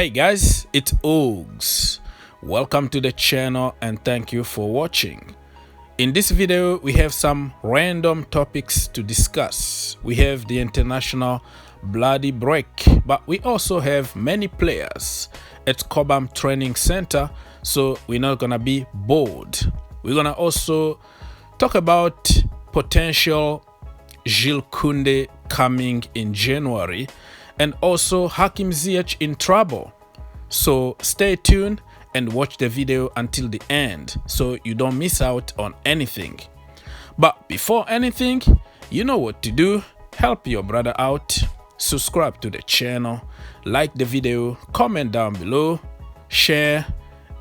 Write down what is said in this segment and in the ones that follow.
Hey guys, it's Ogs. Welcome to the channel and thank you for watching. In this video, we have some random topics to discuss. We have the international bloody break, but we also have many players at Cobham Training Center, so we're not gonna be bored. We're gonna also talk about potential Jules Kounde coming in January, and also Hakim Ziyech in trouble. So stay tuned and watch the video until the end so you don't miss out on anything. But before anything, you know what to do. Help your brother out, subscribe to the channel, like the video, comment down below, share,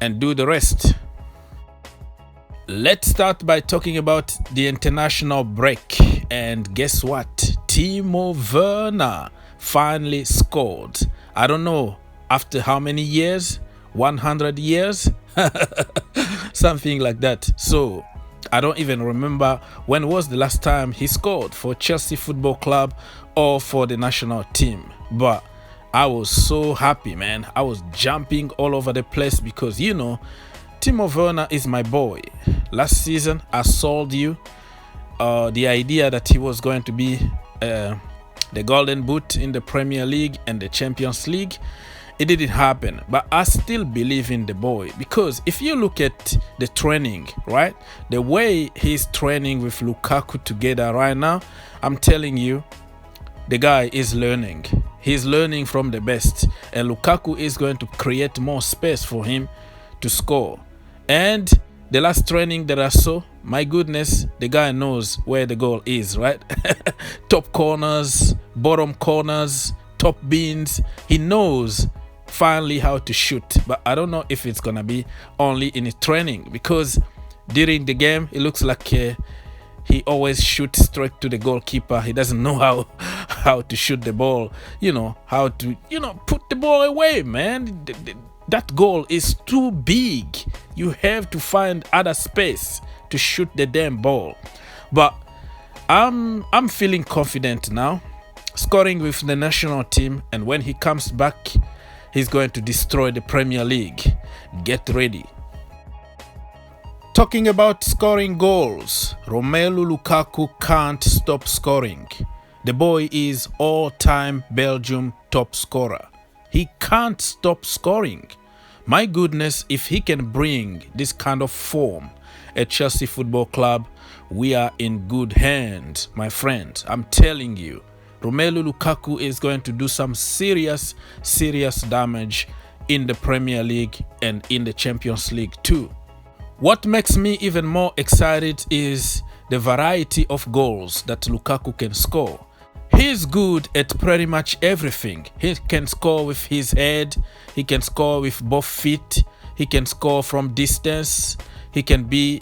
and do the rest. Let's start by talking about the international break. And guess what? Timo Werner finally scored. I don't know after how many years, 100 years, something like that. So I don't even remember when was the last time he scored for Chelsea Football Club or for the national team. But I was so happy, man. I was jumping all over the place because, you know, Timo Werner is my boy. Last season I sold you the idea that he was going to be the golden boot in the Premier League and the Champions League. It didn't happen, but I still believe in the boy, because if you look at the training, right, the way he's training with Lukaku together right now, I'm telling you, the guy is learning. He's learning from the best, and Lukaku is going to create more space for him to score. And the last training that I saw, my goodness, the guy knows where the goal is, right? Top corners, bottom corners, top bins. He knows finally how to shoot. But I don't know if it's gonna be only in his training, because during the game it looks like he always shoots straight to the goalkeeper. He doesn't know how to shoot the ball, you know, how to, you know, put the ball away, man. That goal is too big. You have to find other space to shoot the damn ball. But I'm feeling confident now, scoring with the national team, and when he comes back, he's going to destroy the Premier League. Get ready. Talking about scoring goals, Romelu Lukaku can't stop scoring. The boy is all-time Belgium top scorer. He can't stop scoring. My goodness, if he can bring this kind of form at Chelsea Football Club, we are in good hands, my friend. I'm telling you, Romelu Lukaku is going to do some serious damage in the Premier League and in the Champions League too. What makes me even more excited is the variety of goals that Lukaku can score. He's good at pretty much everything. He can score with his head, he can score with both feet, he can score from distance, he can be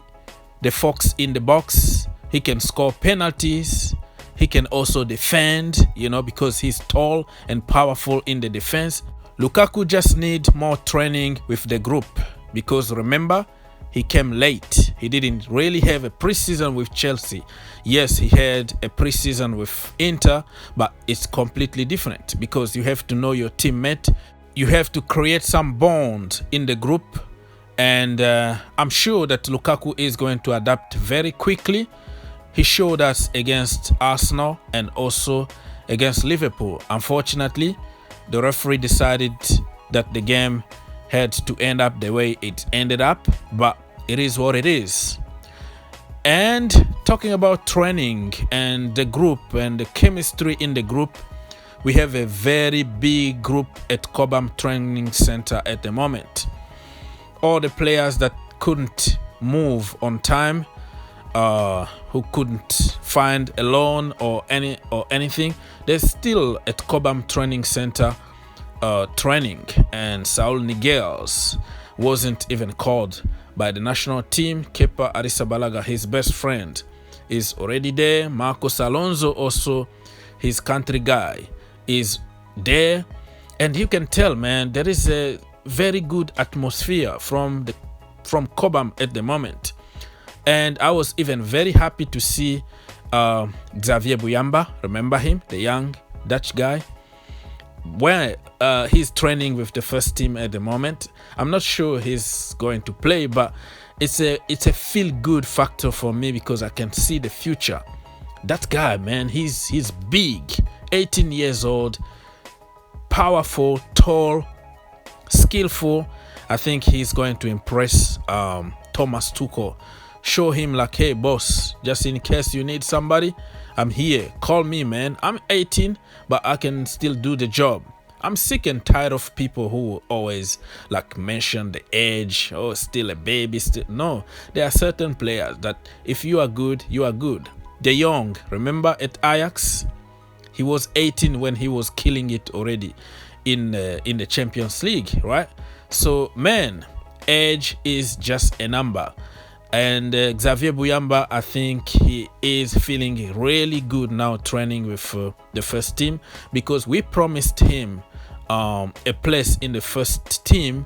the fox in the box, he can score penalties, he can also defend, you know, because he's tall and powerful in the defense. Lukaku just needs more training with the group, because remember, he came late. He didn't really have a preseason with Chelsea. Yes, he had a preseason with Inter, but it's completely different, because you have to know your teammate. You have to create some bond in the group, and I'm sure that Lukaku is going to adapt very quickly. He showed us against Arsenal and also against Liverpool. Unfortunately, the referee decided that the game had to end up the way it ended up, but it is what it is. And talking about training and the group and the chemistry in the group, we have a very big group at Cobham Training Center at the moment. All the players that couldn't move on time, who couldn't find a loan or anything, they're still at Cobham Training Center training. And Saul Niguez wasn't even called by the national team. Kepa Arrizabalaga, his best friend, is already there. Marcos Alonso, also his country guy, is there. And you can tell, man, there is a very good atmosphere from Cobham at the moment. And I was even very happy to see Xavier Buyamba, remember him, the young Dutch guy. where he's training with the first team at the moment. I'm not sure he's going to play, but it's a feel-good factor for me because I can see the future. That guy, man, he's big, 18 years old, powerful, tall, skillful. I think he's going to impress Thomas Tuchel. Show him like, hey boss, just in case you need somebody, I'm here. Call me, man. I'm 18, but I can still do the job. I'm sick and tired of people who always like mention the age. Oh, still a baby. Still no. There are certain players that if you are good, you are good. De Jong, remember at Ajax, he was 18 when he was killing it already in the Champions League, right? So man, age is just a number. And Xavier Bouyamba, I think he is feeling really good now training with the first team, because we promised him a place in the first team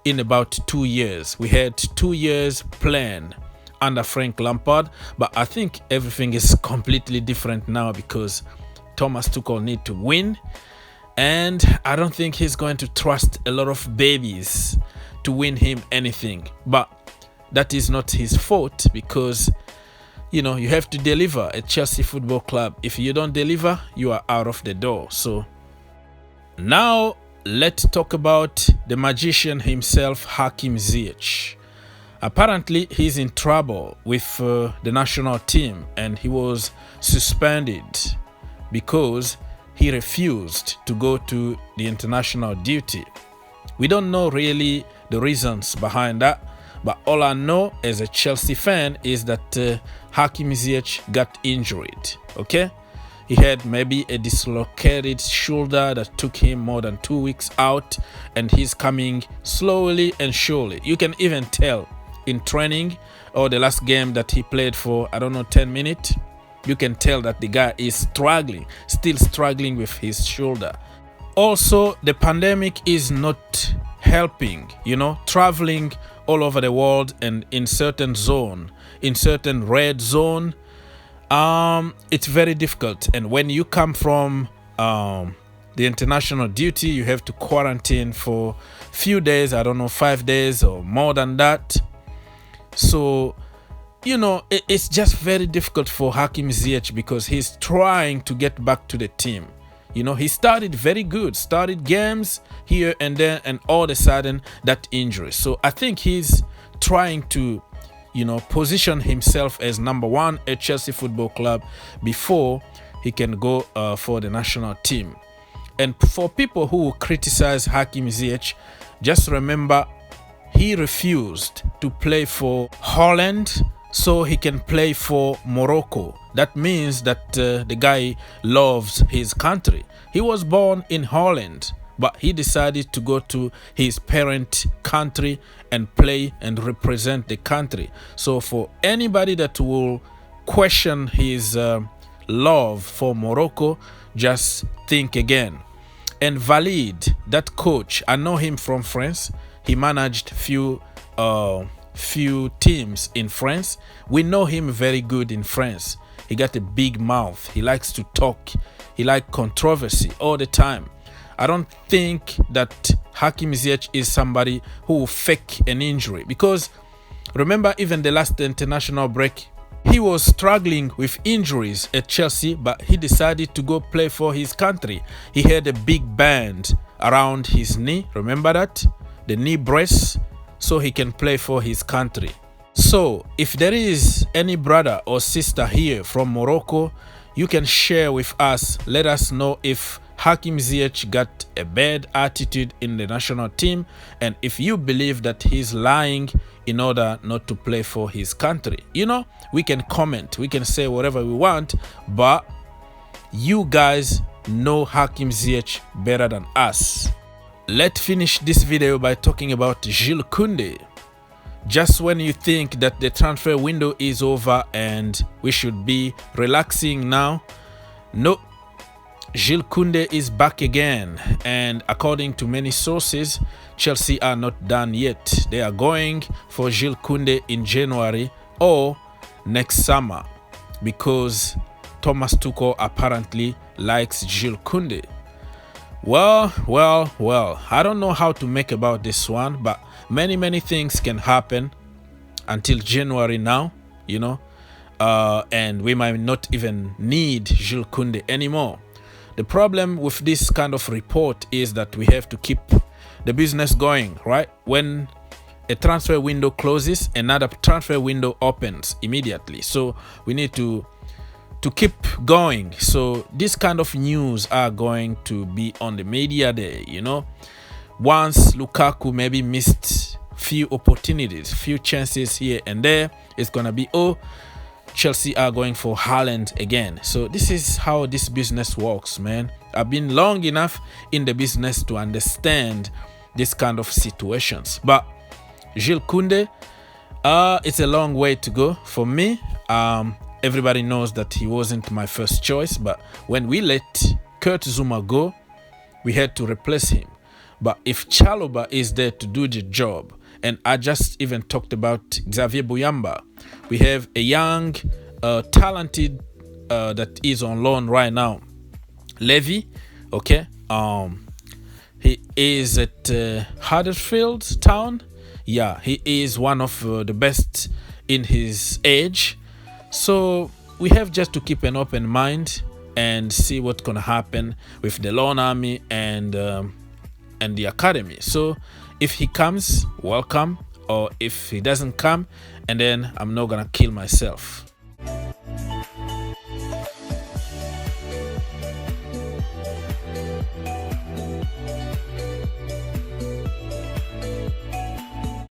in about 2 years. We had 2 years planned under Frank Lampard, but I think everything is completely different now because Thomas Tuchel needs to win, and I don't think he's going to trust a lot of babies to win him anything. But that is not his fault, because you know you have to deliver at Chelsea Football Club. If you don't deliver, you are out of the door. So now let's talk about the magician himself, Hakim Ziyech. Apparently he's in trouble with the national team, and he was suspended because he refused to go to the international duty. We don't know really the reasons behind that, but all I know as a Chelsea fan is that Hakim Ziyech got injured, okay? He had maybe a dislocated shoulder that took him more than 2 weeks out, and he's coming slowly and surely. You can even tell in training or the last game that he played for, I don't know, 10 minutes. You can tell that the guy is struggling, still struggling with his shoulder. Also, the pandemic is not helping, you know, traveling all over the world and in certain zone, in certain red zone, it's very difficult. And when you come from the international duty, you have to quarantine for a few days, I don't know, 5 days or more than that. So you know, it's just very difficult for Hakim Ziyech because he's trying to get back to the team. You know, he started very good, started games here and there, and all of a sudden that injury. So I think he's trying to, you know, position himself as number one at Chelsea Football Club before he can go for the national team. And for people who criticize Hakim Ziyech, just remember he refused to play for Holland so he can play for Morocco. That means that the guy loves his country. He was born in Holland, but he decided to go to his parent country and play and represent the country. So for anybody that will question his love for Morocco, just think again. And Valide, that coach, I know him from France. He managed few teams in France. We know him very good in France. He got a big mouth. He likes to talk. He likes controversy all the time. I don't think that Hakim Ziyech is somebody who will fake an injury, because remember, even the last international break, he was struggling with injuries at Chelsea, but he decided to go play for his country. He had a big band around his knee. Remember that? The knee brace, so he can play for his country. So if there is any brother or sister here from Morocco, you can share with us. Let us know if Hakim Ziyech got a bad attitude in the national team, and if you believe that he's lying in order not to play for his country. You know, we can comment, we can say whatever we want, but you guys know Hakim Ziyech better than us. Let's finish this video by talking about Jules Kounde. Just when you think that the transfer window is over and we should be relaxing now, no, Jules Kounde is back again, and according to many sources, Chelsea are not done yet. They are going for Jules Kounde in January or next summer, because Thomas Tuchel apparently likes Jules Kounde. Well. I don't know how to make about this one, but many things can happen until January now, you know, and we might not even need Jules Kounde anymore. The problem with this kind of report is that we have to keep the business going, right? When a transfer window closes, another transfer window opens immediately. So we need to keep going. So this kind of news are going to be on the media day, you know. Once Lukaku maybe missed few opportunities, few chances here and there, it's gonna be, oh, Chelsea are going for Haaland again. So this is how this business works, man. I've been long enough in the business to understand this kind of situations. But Jules Kounde, it's a long way to go for me. Everybody knows that he wasn't my first choice, but when we let Kurt Zuma go, we had to replace him. But if Chalobah is there to do the job, and I just even talked about Xavier Bouyamba, we have a young, talented that is on loan right now, Levy, okay? He is at Huddersfield Town. Yeah, he is one of the best in his age. So we have just to keep an open mind and see what's gonna happen with the loan army and the academy. So if he comes, welcome, or if he doesn't come, and then I'm not gonna kill myself.